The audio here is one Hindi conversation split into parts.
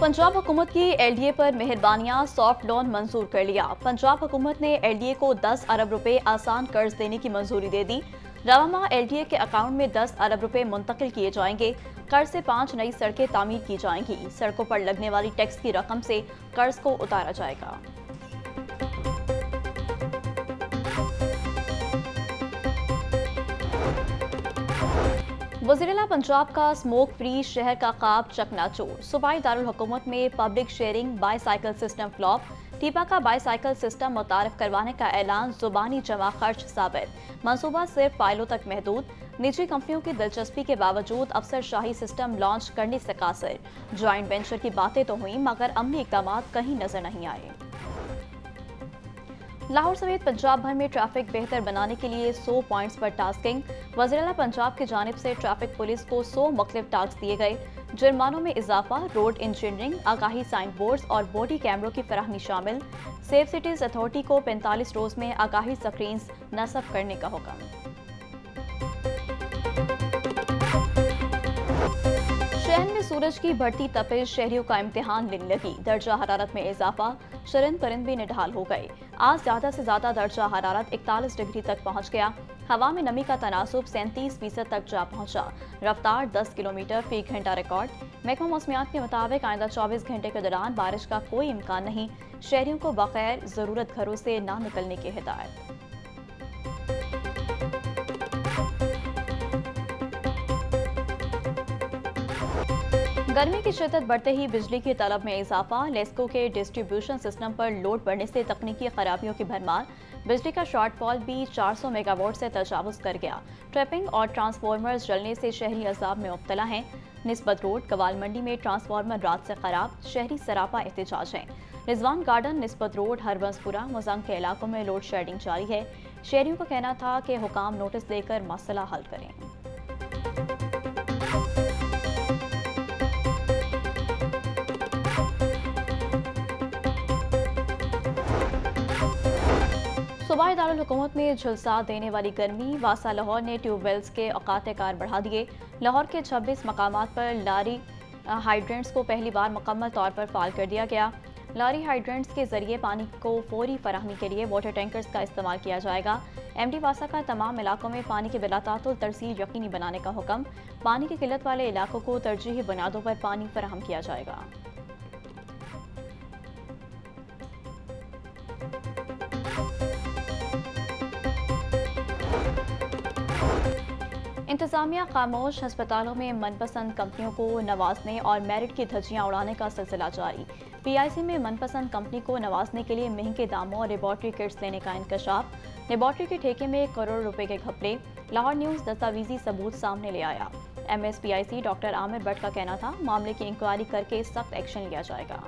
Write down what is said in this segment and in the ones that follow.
पंजाब हुकूमत की एलडीए पर मेहरबानियां, सॉफ्ट लोन मंजूर कर लिया। पंजाब हुकूमत ने एलडीए को 10 अरब रुपए आसान कर्ज देने की मंजूरी दे दी। रवा माह एलडीए के अकाउंट में 10 अरब रुपए मुंतकिल किए जाएंगे। कर्ज से 5 नई सड़कें तामीर की जाएंगी। सड़कों पर लगने वाली टैक्स की रकम से कर्ज को उतारा जाएगा। वज़ीर-ए-आला पंजाब का स्मोक फ्री शहर का ख्वाब चकनाचूर। सूबाई दारुल हुकूमत में public sharing bicycle system flop. टीपा का बाईसाइकिल सिस्टम मुतारिफ करवाने का ऐलान जुबानी जमा खर्च साबित। मंसूबा सिर्फ फाइलों तक महदूद। निजी कंपनियों की दिलचस्पी के बावजूद अफसरशाही सिस्टम लॉन्च करने से कासिर। ज्वाइंट वेंचर की बातें तो हुई मगर अमली इक़दाम कहीं नजर नहीं आए। लाहौर समेत पंजाब भर में ट्रैफिक बेहतर बनाने के लिए 100 पॉइंट्स पर टास्किंग। वज़ीर-ए-आला पंजाब की जानिब से ट्रैफिक पुलिस को 100 मुख्तलिफ टास्क दिए गए। जुर्मानों में इजाफा, रोड इंजीनियरिंग, आगाही साइन बोर्ड्स और बॉडी कैमरों की फराहमी शामिल। सेफ सिटीज अथॉरिटी को 45 रोज में आगाही स्क्रीन्स नस्ब करने का हुक्म। शहर में सूरज की बढ़ती तपिश शहरियों का इम्तिहान लेने लगी। दर्जा हरारत में इजाफा, शरिंद परिंद भी निढाल हो गए। आज ज्यादा से ज्यादा दर्जा हरारत 41 डिग्री तक पहुंच गया। हवा में नमी का तनासुब 37% तक जा पहुंचा। रफ्तार 10 किलोमीटर फी घंटा रिकॉर्ड। महकमा मौसमियात के मुताबिक आइंदा 24 घंटे के दौरान बारिश का कोई इम्कान नहीं। शहरियों को बगैर जरूरत घरों से ना निकलने की हिदायत। गर्मी की शिद्दत बढ़ते ही बिजली की तलब में इजाफा। लेस्को के डिस्ट्रीब्यूशन सिस्टम पर लोड बढ़ने से तकनीकी खराबियों की भरमार। बिजली का शॉर्टफॉल भी 400 मेगावाट से तजावुज कर गया। ट्रैपिंग और ट्रांसफार्मर्स जलने से शहरी अजाब में मुब्तला हैं। निस्बत रोड कवाल मंडी में ट्रांसफार्मर रात से खराब। शहरी सरापा एहतजाज हैं। रिजवान गार्डन, निस्बत रोड, हरबंसपुरा, मुजंग के इलाकों में लोड शेडिंग जारी है। शहरियों का कहना था कि हुकाम नोटिस देकर मसला हल करें। सूबाई दारुल हुकूमत में झुलसा देने वाली गर्मी। वासा लाहौर ने ट्यूबवेल्स के औकात कार बढ़ा दिए। लाहौर के 26 मकामात पर लारी हाइड्रेंट्स को पहली बार मुकम्मल तौर पर फाल कर दिया गया। लारी हाइड्रेंट्स के जरिए पानी को फौरी फराहमी के लिए वाटर टैंकर्स का इस्तेमाल किया जाएगा। एमडी वासा का तमाम इलाकों में पानी की बिलातातुल तरसील यकीनी बनाने का हुक्म। पानी की किल्लत वाले इलाकों को तरजीही बुनियादों पर पानी फराहम किया जाएगा। इंतजामिया खामोश। अस्पतालों में मनपसंद कंपनियों को नवाजने और मेरिट की धज्जियां उड़ाने का सिलसिला जारी। पीआईसी में मनपसंद कंपनी को नवाजने के लिए महंगे दामों और लेबॉर्ट्री किट्स लेने का इंकशाफ। लेबॉर्ट्री के ठेके में करोड़ रुपए के घपले। लाहौर न्यूज़ दस्तावेजी सबूत सामने ले आया। एमएसपीआईसी डॉक्टर आमिर भट्ट का कहना था मामले की इंक्वायरी करके सख्त एक्शन लिया जाएगा।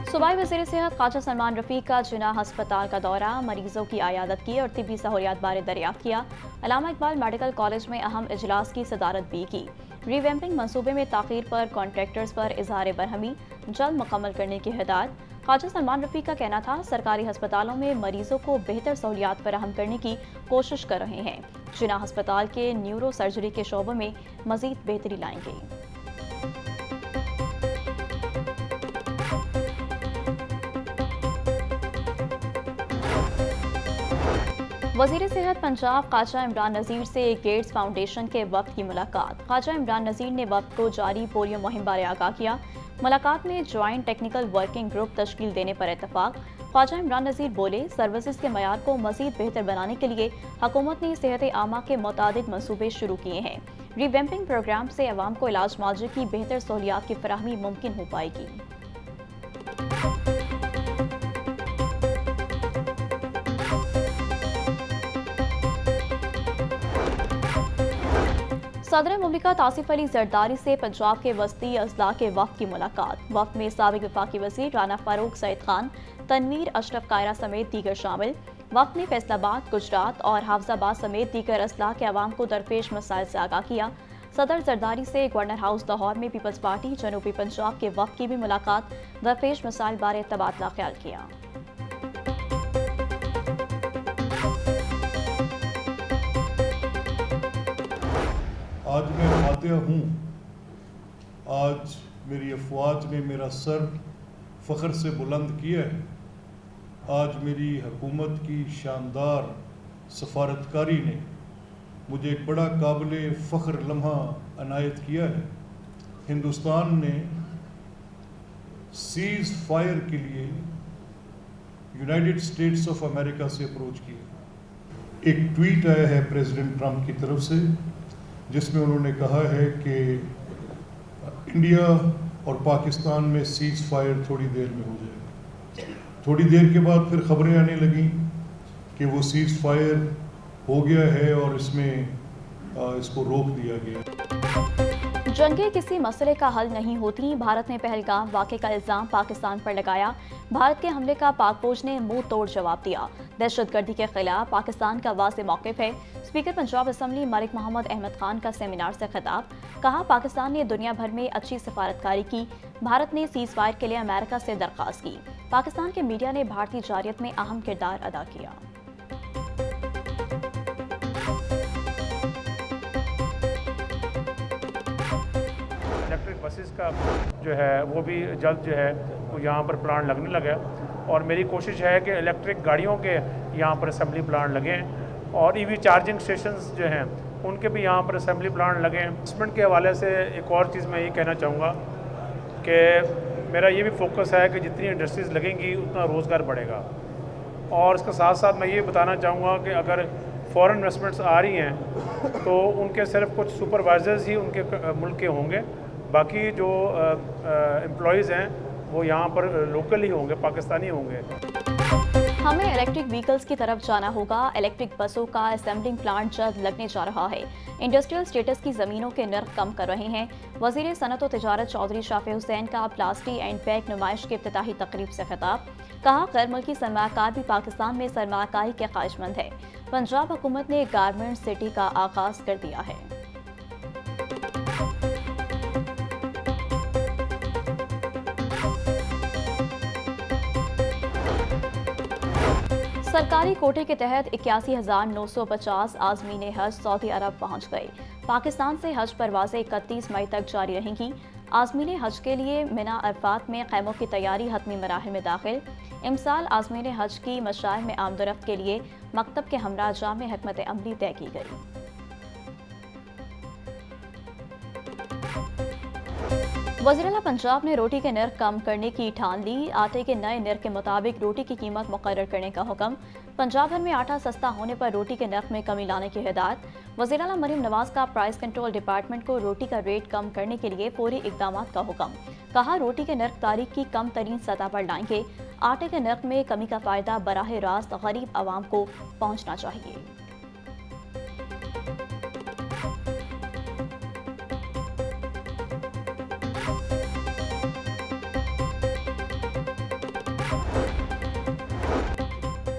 सूबाई वज़ीर सेहत ख्वाजा सलमान रफ़ीक का जिन्ना अस्पताल का दौरा। मरीजों की आयादत की और तिब्बी सहूलियात बारे दरियाफ्त किया। अल्लामा इकबाल मेडिकल कॉलेज में अहम इजलास की सदारत भी की। रीवैम्पिंग मंसूबे में ताख़ीर पर कॉन्ट्रैक्टर्स पर इजहार बरहमी, जल्द मुकम्मल करने की हिदायत। ख्वाजा सलमान रफ़ीक का कहना था सरकारी अस्पतालों में मरीजों को बेहतर सहूलियात फराहम करने की कोशिश कर रहे हैं। जिन्ना अस्पताल के न्यूरो सर्जरी के शोबों में मजीद बेहतरी लाएंगे। वज़ीर सेहत पंजाब ख्वाजा इमरान नज़ीर से गेट्स फाउंडेशन के वफ़द की मुलाकात। ख्वाजा इमरान नज़ीर ने वफ़द को जारी पोलियो मुहिम बारे आगाह किया। मुलाकात में ज्वाइंट टेक्निकल वर्किंग ग्रुप तश्कील देने पर इत्तफाक। ख्वाजा इमरान नज़ीर बोले सर्विसेज के मयार को मज़ीद बेहतर बनाने के लिए हुकूमत ने सेहत आमा के मुतादिद मनसूबे शुरू किए हैं। रिवैम्पिंग प्रोग्राम से अवाम को इलाज मुआवजे की बेहतर सहूलियात की फराहमी मुमकिन हो पाएगी। सदर मुमलिकत आसिफ अली जरदारी से पंजाब के वस्ती अजला के वफ़द की मुलाकात। वफ़द में साबिक वफाकी वज़ीर राना फारूक सईद खान, तनवीर अशरफ कायरा समेत दीगर शामिल। वफ़द ने फैसलाबाद, गुजरात और हाफजाबाद समेत दीगर अजला के अवाम को दरपेश मसाइल से आगाह किया। सदर जरदारी से गवर्नर हाउस लाहौर में पीपल्स पार्टी जनूबी पंजाब के वफ़द की भी मुलाकात, दरपेश मसाइल बारे तबादला ख्याल किया। आज मैं फातिहा हूँ, आज मेरी अफवाज ने मेरा सर फ़ख्र से बुलंद किया है। आज मेरी हुकूमत की शानदार सफारतकारी ने मुझे एक बड़ा काबिल फ़ख्र लम्हा अनायत किया है। हिंदुस्तान ने सीज़ फायर के लिए यूनाइटेड स्टेट्स ऑफ अमेरिका से अप्रोच किया। एक ट्वीट आया है प्रेसिडेंट ट्रंप की तरफ से, जिसमें उन्होंने कहा है कि इंडिया और पाकिस्तान में सीज़ फायर थोड़ी देर में हो जाएगा। थोड़ी देर के बाद फिर खबरें आने लगीं कि वो सीज़ फायर हो गया है और इसको रोक दिया गया। जंगें किसी मसले का हल नहीं होती। भारत ने पहलगाम वाक़े का इल्ज़ाम पाकिस्तान पर लगाया। भारत के हमले का पाक फौज ने मुंह तोड़ जवाब दिया। दहशतगर्दी के खिलाफ पाकिस्तान का वाज़ेह मौक़िफ़ है। स्पीकर पंजाब असम्बली मलिक मोहम्मद अहमद खान का सेमिनार से खिताब। कहा, पाकिस्तान ने दुनिया भर में अच्छी सफारतकारी की। भारत ने सीज़ फायर के लिए अमेरिका से दरख्वास्त की। पाकिस्तान के मीडिया ने भारतीय जारियत में अहम किरदार अदा किया। इलेक्ट्रिक बसेस का जो है वो भी जल्द जो है वो यहाँ पर प्लांट लगने लगा और मेरी कोशिश है कि इलेक्ट्रिक गाड़ियों के यहाँ पर असेंबली प्लांट लगें और ईवी चार्जिंग स्टेशंस जो हैं उनके भी यहाँ पर असेंबली प्लांट लगें। इन्वेस्टमेंट के हवाले से एक और चीज़ मैं ये कहना चाहूँगा कि मेरा ये भी फोकस है कि जितनी इंडस्ट्रीज़ लगेंगी उतना रोज़गार बढ़ेगा। और इसके साथ साथ मैं ये बताना चाहूँगा कि अगर फॉरेन इन्वेस्टमेंट्स आ रही हैं तो उनके सिर्फ कुछ सुपरवाइजर्स ही उनके मुल्क के होंगे, बाकी जो एम्प्लॉयज़ हैं वो यहाँ पर लोकल ही होंगे, पाकिस्तानी होंगे। हमें इलेक्ट्रिक व्हीकल्स की तरफ जाना होगा। इलेक्ट्रिक बसों का असेंबलिंग प्लांट जल्द लगने जा रहा है। इंडस्ट्रियल स्टेटस की ज़मीनों के नर्ख कम कर रहे हैं। वज़ीर सनअत व तिजारत चौधरी शाफी हुसैन का प्लास्टिक एंड पैक नुमाइश की इफ्तिताही तकरीब से खिताब। कहा, गैर मुल्की सरमाकार भी पाकिस्तान में सरमाकारी के ख्वाहिशमंद है। पंजाब हुकूमत ने गारमेंट सिटी का आगाज कर दिया है। सरकारी कोटे के तहत 81,950 आज़मीन हज सऊदी अरब पहुंच गए। पाकिस्तान से हज परवाज़ें 31 मई तक जारी रहेंगी। आज़मीन हज के लिए मिना अरफात में खैमों की तैयारी हतमी मराहिल में दाखिल। इमसाल आज़मीन हज की मशाइल में आमदरफ्त के लिए मकतब के हमरा जामे हिकमत अमली तय की गई। वज़ीर-ए-आला पंजाब ने रोटी के नर्ख कम करने की ठान ली। आटे के नए नर्ख के मुताबिक रोटी की कीमत मुकर्रर करने का हुक्म। पंजाब भर में आटा सस्ता होने पर रोटी के नर्ख में कमी लाने की हिदायत। वज़ीर-ए-आला मरीम नवाज का प्राइस कंट्रोल डिपार्टमेंट को रोटी का रेट कम करने के लिए फौरी इकदाम का हुक्म। कहा, रोटी के नर्ख तारीख की कम तरीन सतह पर लाएंगे। आटे के नर्ख में कमी का फायदा बराह रास्त गरीब आवाम को पहुँचना चाहिए।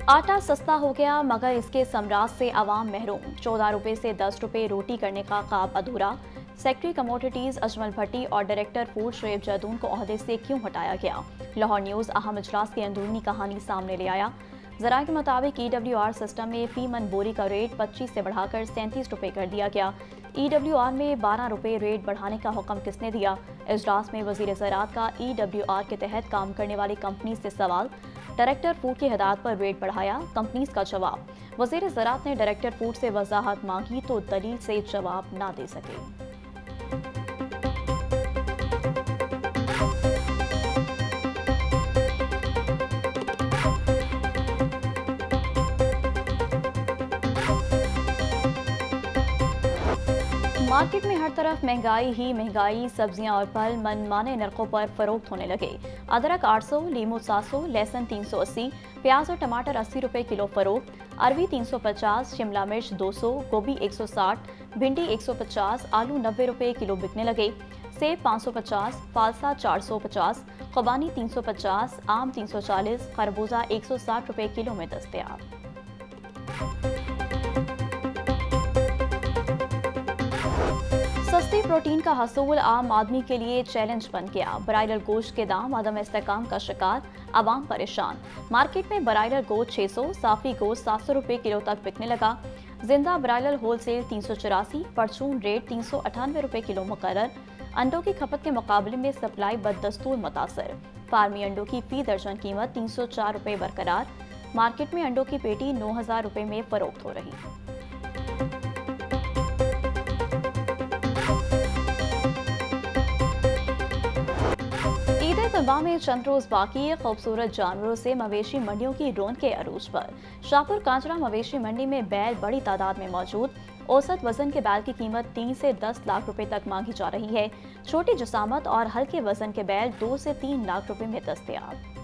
आटा सस्ता हो गया मगर इसके समराज से आवाम महरूम। 14 रुपए से 10 रुपए रोटी करने का ख्वाब अधूरा। सेक्रेटरी कमोडिटीज अजमल भट्टी और डायरेक्टर फूड शोएब जैदून को ओहदे से क्यों हटाया गया? लाहौर न्यूज़ अहम इजलास की अंदरूनी कहानी सामने ले आया। ज़राए के मुताबिक EWR सिस्टम में फी मन बोरी का रेट 25 से बढ़ाकर 37 रुपए कर दिया गया। EWR में 12 रुपए रेट बढ़ाने का हुक्म किसने दिया? इजलास में वज़ीर ज़राअत का EWR के तहत काम करने वाली कंपनी से सवाल। डायरेक्टर फूड की हिदायत पर रेट बढ़ाया, कंपनीज का जवाब। वज़ीर ज़राअत ने डायरेक्टर फूड से वजाहत मांगी तो दलील से जवाब ना दे सके। मार्केट में हर तरफ महंगाई ही महंगाई। सब्जियां और फल मनमाने नरखों पर फरोख्त होने लगे। अदरक 800, लीमू 700, लहसुन 380, प्याज और टमाटर 80 रुपए किलो फरोख्त। अरबी 350, शिमला मिर्च 200, गोभी 160, भिंडी 150, आलू 90 रुपए किलो बिकने लगे। सेब 550, फालसा 450, खुबानी 350, आम 340, खरबूजा 160 रुपए किलो में दस्तयाब। सस्ती प्रोटीन का हसूल आम आदमी के लिए चैलेंज बन गया। ब्रायलर गोश्त के दाम अदम इस्तेकाम का शिकार, आवाम परेशान। मार्केट में ब्रायलर गोश्त 600, साफी गोश्त 700 रुपए किलो तक बिकने लगा। जिंदा ब्रायलर होलसेल 384, परचून रेट 398 रुपये किलो मुकर्रर। अंडों की खपत के मुकाबले में सप्लाई बददस्तूर मुतासर। फार्मी अंडों की फी दर्जन कीमत 304 रुपये बरकरार। मार्केट में अंडों की पेटी 9,000 रुपये में फरोख्त हो रही। ईद कुर्बान में चंद रोज बाकी खूबसूरत जानवरों से मवेशी मंडियों की रौनक के अरूज पर। शाहपुर कांचड़ा मवेशी मंडी में बैल बड़ी तादाद में मौजूद। औसत वजन के बैल की कीमत 3 से 10 लाख रुपए तक मांगी जा रही है। छोटी जसामत और हल्के वजन के बैल 2 से 3 लाख रुपए में दस्तयाब।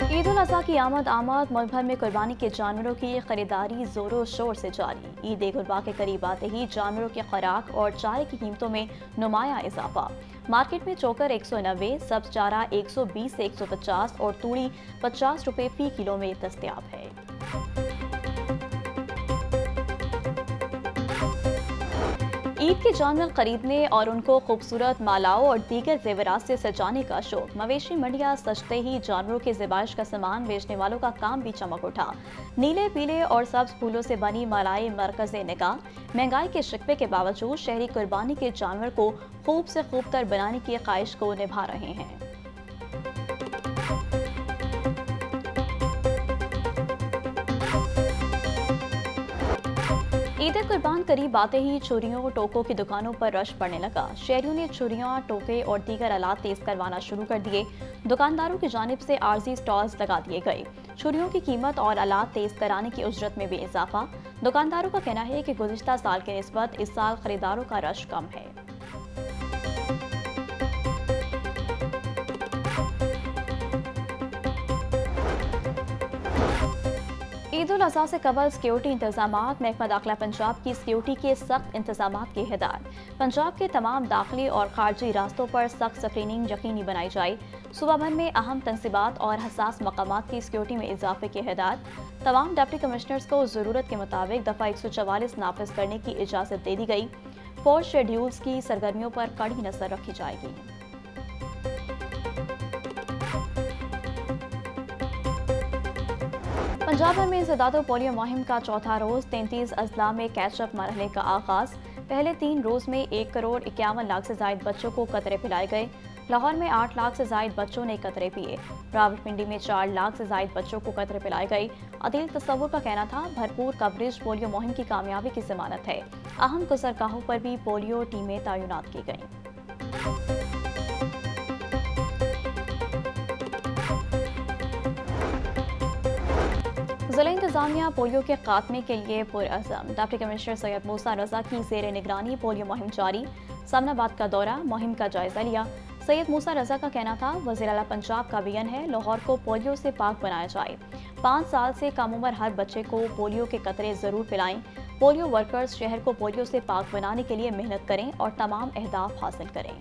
ईद उल अज़हा की आमद मुल्क भर में कुर्बानी के जानवरों की खरीदारी जोरों शोर से जारी। ईद गुरबा के करीब आते ही जानवरों की खुराक और चारे की कीमतों में नुमाया इजाफा। मार्केट में चोकर 190, सब्ज चारा 120 से 150 और तूड़ी 50 रुपये फी किलो में दस्तयाब है। ईद के जानवर खरीदने और उनको खूबसूरत मालाओं और दीगर जेवरात से सजाने का शौक। मवेशी मंडियां सजते ही जानवरों के ज़िबाइश का सामान बेचने वालों का काम भी चमक उठा। नीले, पीले और सब्ज फूलों से बनी मालाएं मरकज़े निगाह। महंगाई के शिकवे के बावजूद शहरी कुर्बानी के जानवर को खूब से खूब तर बनाने की ख्वाहिश को निभा रहे हैं। ईद कुर्बान करीब आते ही छुरियों टोकों की दुकानों पर रश पड़ने लगा। शहरियों ने छुरियां, टोके और दीगर आलात तेज करवाना शुरू कर दिए। दुकानदारों की जानिब से आर्जी स्टॉल्स लगा दिए गए। छुरियों की कीमत और आलात तेज कराने की उजरत में भी इजाफा। दुकानदारों का कहना है कि गुज़िश्ता साल के निस्बत इस साल खरीदारों का रश कम है। ईद उल अज़हा से कबल सिक्योरिटी इंतजामात। महकमा दाखिला पंजाब की सिक्योरिटी के सख्त इंतजामात की हिदायत। पंजाब के तमाम दाखिली और खारजी रास्तों पर सख्त स्क्रीनिंग यकीनी बनाई जाए। सूबा भर में अहम तंसीबात और हसास मकामात की सिक्योरिटी में इजाफे की हिदायत। तमाम डिप्टी कमिश्नर्स को ज़रूरत के मुताबिक दफ़ा 144 नाफिज करने की इजाज़त दे दी गई। फौज शेड्यूल्स की सरगर्मियों पर कड़ी नजर रखी जाएगी। पंजाब भर में इंसदाद पोलियो मुहिम का चौथा रोज 33 अजला में कैचअप मरहले का आगाज। पहले 3 रोज में 1 करोड़ 51 लाख से जायद बच्चों को कतरे पिलाए गए। लाहौर में 8 लाख से जायद बच्चों ने कतरे पिए। रावलपिंडी में 4 लाख से जायद बच्चों को कतरे पिलाए गए। अदील तस्वुर का कहना था भरपूर कवरेज पोलियो मुहिम की कामयाबी की जमानत है। अहम गुजरगाहों पर भी पोलियो टीमें तैनात की गईं। जिला इंतजामिया पोलियो के खात्मे के लिए पुरअज़म। डिप्टी कमिश्नर सैयद मूसा रजा की ज़ेर निगरानी पोलियो मुहिम जारी। सामनाबाद का दौरा, मुहिम का जायजा लिया। सैयद मूसा रजा का कहना था वज़ीर आला पंजाब का विजन है लाहौर को पोलियो से पाक बनाया जाए। 5 साल से कम उम्र हर बच्चे को पोलियो के कतरे ज़रूर पिलाएं। पोलियो वर्कर्स शहर को पोलियो से पाक बनाने के लिए मेहनत करें और तमाम अहदाफ हासिल करें।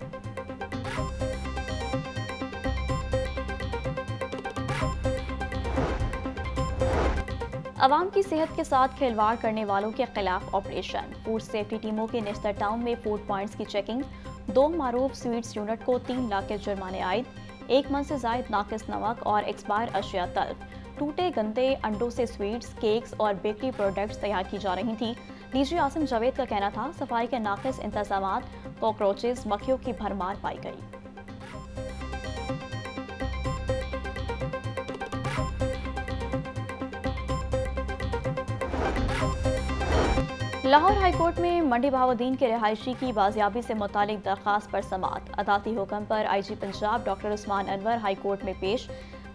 अवाम की सेहत के साथ खिलवाड़ करने वालों के खिलाफ ऑपरेशन। फूड सेफ्टी टीमों के नेस्टर टाउन में फूड पॉइंट्स की चेकिंग। 2 मारूफ स्वीट्स यूनिट को 3 लाख के जुर्माने आयद। 1 मन से जायद नाकिस नमक और एक्सपायर अशिया तल्फ। टूटे गंदे अंडों से स्वीट्स, केक्स और बेकरी प्रोडक्ट्स तैयार की जा रही थी। डीजी आसिम जावेद का कहना था सफाई के नाकिस इंतजामात, कॉकरोचेस, मक्खियों की भरमार पाई गई। लाहौर हाईकोर्ट में मंडी बहाउद्दीन के रिहायशी की बाजियाबी से मुतालिक दरख्वास्त पर समाअत। अदालती हुक्म पर IG Punjab doctor Usman Anwar high court में पेश।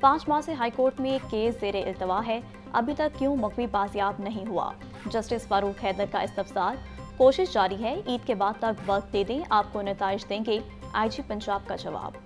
5 माह से हाईकोर्ट में केस ज़ेरे इल्तवा है। अभी तक क्यों मुकवी बाजियाब नहीं हुआ? जस्टिस फारूक हैदर का इस्तफसार। कोशिश जारी है, ईद के बाद तक वक्त दे दें, आपको नताइज देंगे। IG पंजाब का जवाब।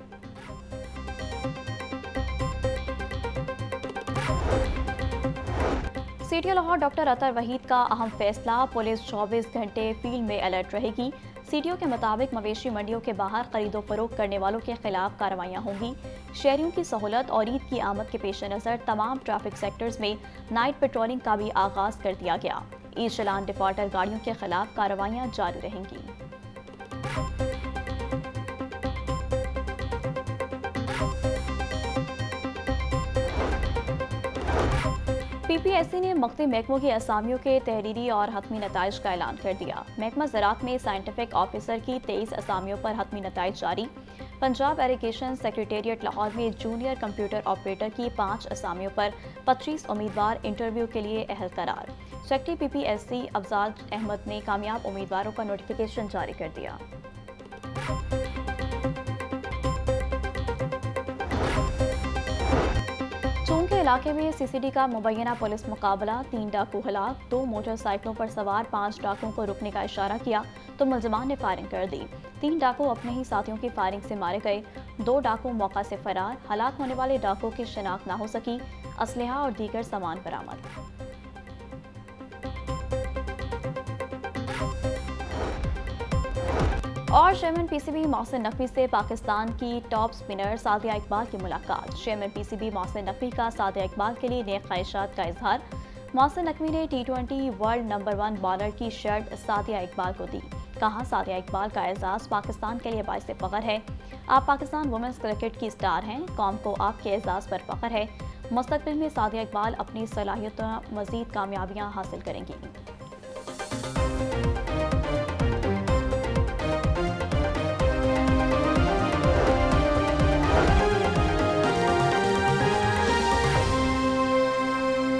सीटीओ लाहौर डॉक्टर अतर वहीद का अहम फैसला। पुलिस 24 घंटे फील्ड में अलर्ट रहेगी। सीटीओ के मुताबिक मवेशी मंडियों के बाहर खरीदो फरोख्त करने वालों के खिलाफ कार्रवाइयां होंगी। शहरियों की सहूलत और ईद की आमद के पेश नज़र तमाम ट्रैफिक सेक्टर्स में नाइट पेट्रोलिंग का भी आगाज कर दिया गया। ईद चलान डिफॉल्टर गाड़ियों के खिलाफ कार्रवाइयां जारी रहेंगी। PPSC ने मख्तलिफ महकमों की असामियों के तहरीरी और हतमी नताइज का ऐलान कर दिया। महकमा ज़राअत में साइंटिफिक ऑफिसर की 23 असामियों पर हतमी नताइज जारी। पंजाब इरिगेशन सेक्रेटेरिएट लाहौर में जूनियर कंप्यूटर ऑपरेटर की 5 असामियों पर 25 उम्मीदवार इंटरव्यू के लिए अहल करार। सेक्रेटरी PPSC अफजाल अहमद ने कामयाब उम्मीदवारों का नोटिफिकेशन जारी कर दिया। चूंग के इलाके में CCD का मुबैना पुलिस मुकाबला, 3 डाकू हलाक, 2 मोटरसाइकिलों पर सवार 5 डाकुओं को रुकने का इशारा किया तो मुलजमान ने फायरिंग कर दी। 3 डाकू अपने ही साथियों की फायरिंग से मारे गए, 2 डाकू मौका से फरार। हलाक होने वाले डाकुओं की शिनाख्त न हो सकी। असलहा और दीगर सामान बरामद। और चेयरमैन PCB मोहसिन नकवी से पाकिस्तान की टॉप स्पिनर सादिया इकबाल की मुलाकात। चेयरमैन PCB मोहसिन नकवी का सादिया इकबाल के लिए नेक ख्वाहिशात का इजहार। मोहसिन नकवी ने T20 वर्ल्ड नंबर 1 बॉलर की शर्ट सादिया इकबाल को दी। कहा, सादिया इकबाल का एजाज़ पाकिस्तान के लिए बाइस फ़ख्र है। आप पाकिस्तान वुमेंस क्रिकेट की स्टार हैं। कौम को आपके एजाज़ पर फ़ख्र है। मुस्तकबिल में सादिया इकबाल अपनी सलाहियतों मज़ीद कामयाबियाँ हासिल करेंगी।